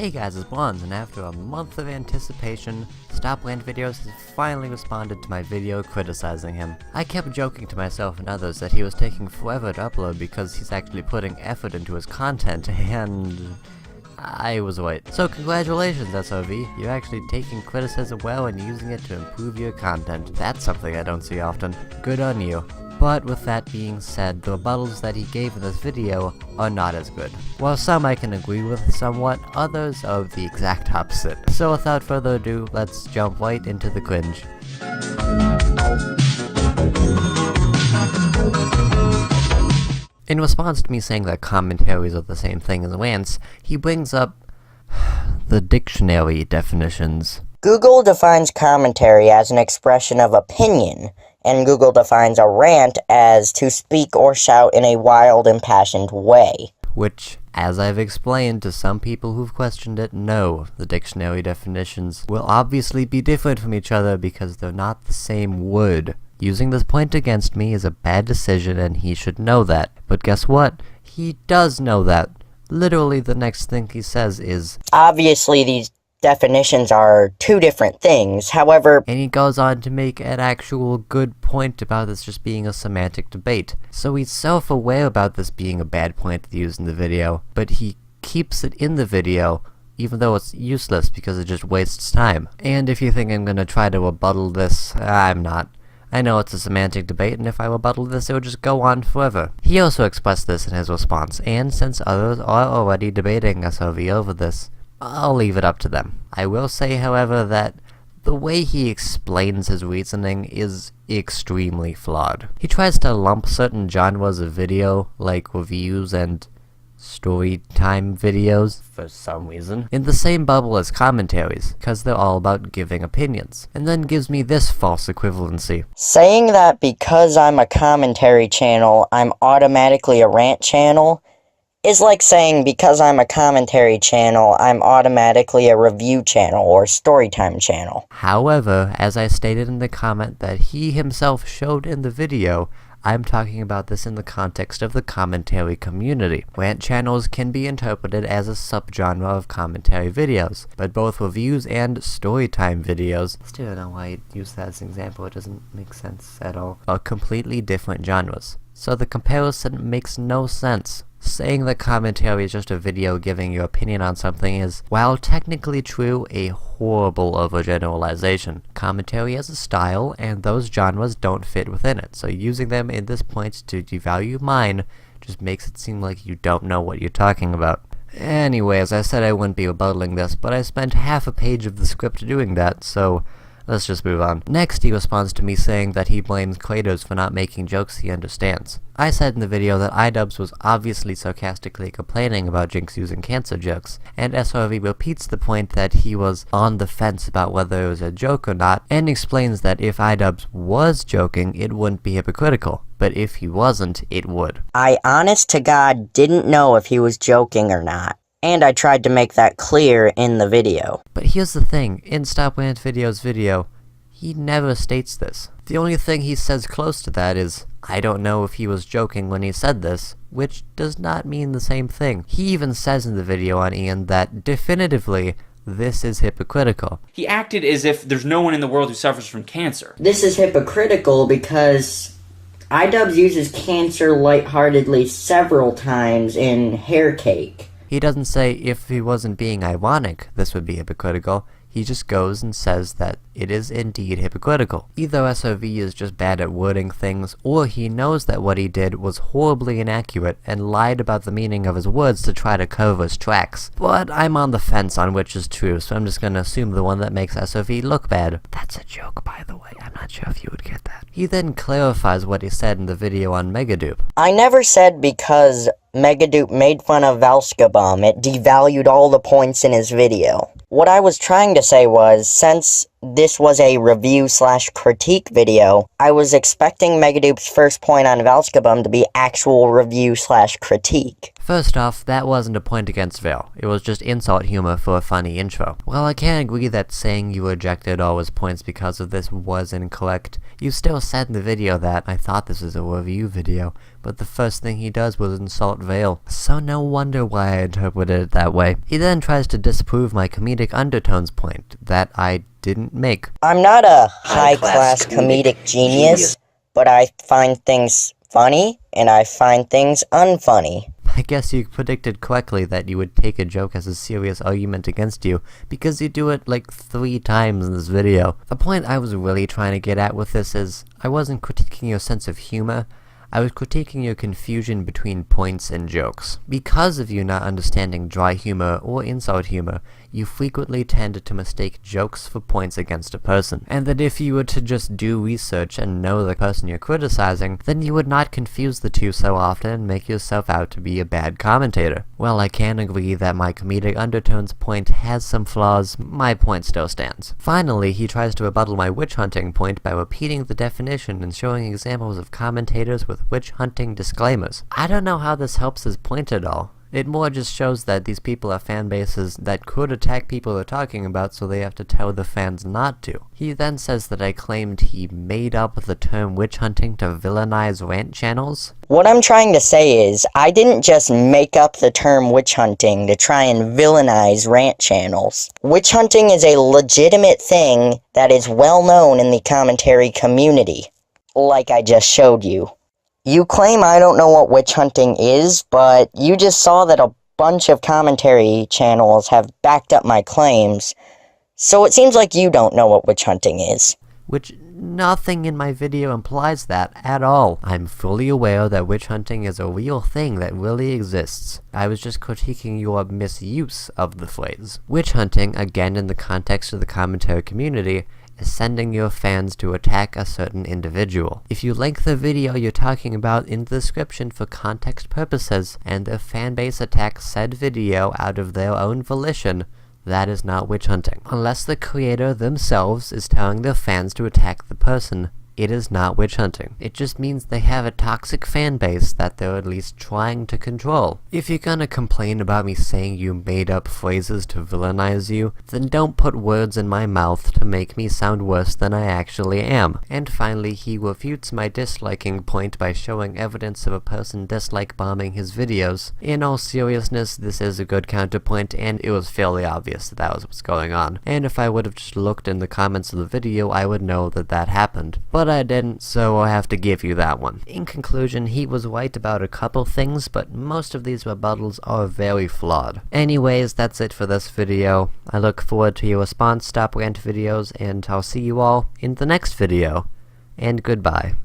Hey guys, it's Blondes, and after a month of anticipation, Rantvideos has finally responded to my video criticizing him. I kept joking to myself and others that he was taking forever to upload because he's actually putting effort into his content, and I was right. So congratulations, SOV, you're actually taking criticism well and using it to improve your content. That's something I don't see often. Good on you. But with that being said, the rebuttals that he gave in this video are not as good. While some I can agree with somewhat, others are the exact opposite. So without further ado, let's jump right into the cringe. In response to me saying that commentaries are the same thing as rants, he brings up the dictionary definitions. Google defines commentary as an expression of opinion, and Google defines a rant as to speak or shout in a wild, impassioned way. Which, as I've explained to some people who've questioned it, no, the dictionary definitions will obviously be different from each other because they're not the same word. Using this point against me is a bad decision and he should know that. But guess what? He does know that. Literally the next thing he says is, obviously these definitions are two different things, however... And he goes on to make an actual good point about this just being a semantic debate. So he's self-aware about this being a bad point to use in the video, but he keeps it in the video, even though it's useless because it just wastes time. And if you think I'm gonna try to rebuttal this, I'm not. I know it's a semantic debate, and if I rebuttal this, it would just go on forever. He also expressed this in his response, and since others are already debating SOV over this, I'll leave it up to them. I will say, however, that the way he explains his reasoning is extremely flawed. He tries to lump certain genres of video, like reviews and story time videos, for some reason, in the same bubble as commentaries, because they're all about giving opinions, and then gives me this false equivalency. Saying that because I'm a commentary channel, I'm automatically a rant channel, is like saying because I'm a commentary channel, I'm automatically a review channel or storytime channel. However, as I stated in the comment that he himself showed in the video, I'm talking about this in the context of the commentary community. Rant channels can be interpreted as a subgenre of commentary videos, but both reviews and storytime videos, still don't know why I use that as an example, it doesn't make sense at all, are completely different genres. So the comparison makes no sense. Saying that commentary is just a video giving your opinion on something is, while technically true, a horrible overgeneralization. Commentary has a style, and those genres don't fit within it, so using them in this point to devalue mine just makes it seem like you don't know what you're talking about. Anyway, as I said, I wouldn't be rebuttaling this, but I spent half a page of the script doing that, so let's just move on. Next, he responds to me saying that he blames creators for not making jokes he understands. I said in the video that iDubbbz was obviously sarcastically complaining about Jinx using cancer jokes, and SRV repeats the point that he was on the fence about whether it was a joke or not, and explains that if iDubbbz was joking, it wouldn't be hypocritical, but if he wasn't, it would. I honest to God didn't know if he was joking or not, and I tried to make that clear in the video. But here's the thing, in Rantvideos' video, he never states this. The only thing he says close to that is, I don't know if he was joking when he said this, which does not mean the same thing. He even says in the video on Ian that, definitively, this is hypocritical. He acted as if there's no one in the world who suffers from cancer. This is hypocritical because iDubbbz uses cancer lightheartedly several times in Hair Cake. He doesn't say if he wasn't being ironic, this would be hypocritical. He just goes and says that it is indeed hypocritical. Either SOV is just bad at wording things, or he knows that what he did was horribly inaccurate and lied about the meaning of his words to try to cover his tracks. But I'm on the fence on which is true, so I'm just gonna assume the one that makes SOV look bad. That's a joke, by the way. I'm not sure if you would get that. He then clarifies what he said in the video on Megadupe. I never said because Megadupe made fun of Valskabum, it devalued all the points in his video. What I was trying to say was, since this was a review/critique video, I was expecting Megadupe's first point on Valskabum to be actual review/critique. First off, that wasn't a point against Val. It was just insult humor for a funny intro. While I can agree that saying you rejected all his points because of this was incorrect, you still said in the video that I thought this was a review video, but the first thing he does was insult Vale. So no wonder why I interpreted it that way. He then tries to disprove my comedic undertones point that I didn't make. I'm not a high-class comedic genius, but I find things funny, and I find things unfunny. I guess you predicted correctly that you would take a joke as a serious argument against you, because you do it like 3 times in this video. The point I was really trying to get at with this is, I wasn't critiquing your sense of humor, I was critiquing your confusion between points and jokes. Because of you not understanding dry humor or insult humor, you frequently tend to mistake jokes for points against a person, and that if you were to just do research and know the person you're criticizing, then you would not confuse the two so often and make yourself out to be a bad commentator. While I can agree that my comedic undertones point has some flaws, my point still stands. Finally, he tries to rebuttal my witch hunting point by repeating the definition and showing examples of commentators with witch hunting disclaimers. I don't know how this helps his point at all. It more just shows that these people are fan bases that could attack people they're talking about, so they have to tell the fans not to. He then says that I claimed he made up the term witch hunting to villainize rant channels. What I'm trying to say is, I didn't just make up the term witch hunting to try and villainize rant channels. Witch hunting is a legitimate thing that is well known in the commentary community, like I just showed you. You claim I don't know what witch hunting is, but you just saw that a bunch of commentary channels have backed up my claims, so it seems like you don't know what witch hunting is. Which nothing in my video implies that at all. I'm fully aware that witch hunting is a real thing that really exists. I was just critiquing your misuse of the phrase. Witch hunting, again in the context of the commentary community, is sending your fans to attack a certain individual. If you link the video you're talking about in the description for context purposes, and their fanbase attacks said video out of their own volition, that is not witch hunting. Unless the creator themselves is telling their fans to attack the person, it is not witch hunting. It just means they have a toxic fan base that they're at least trying to control. If you're gonna complain about me saying you made up phrases to villainize you, then don't put words in my mouth to make me sound worse than I actually am. And finally, he refutes my disliking point by showing evidence of a person dislike bombing his videos. In all seriousness, this is a good counterpoint, and it was fairly obvious that was what's going on. And if I would have just looked in the comments of the video, I would know that that happened. But I didn't, so I'll have to give you that one. In conclusion, he was right about a couple things, but most of these rebuttals are very flawed. Anyways, that's it for this video. I look forward to your response, Stop Rant videos, and I'll see you all in the next video. And goodbye.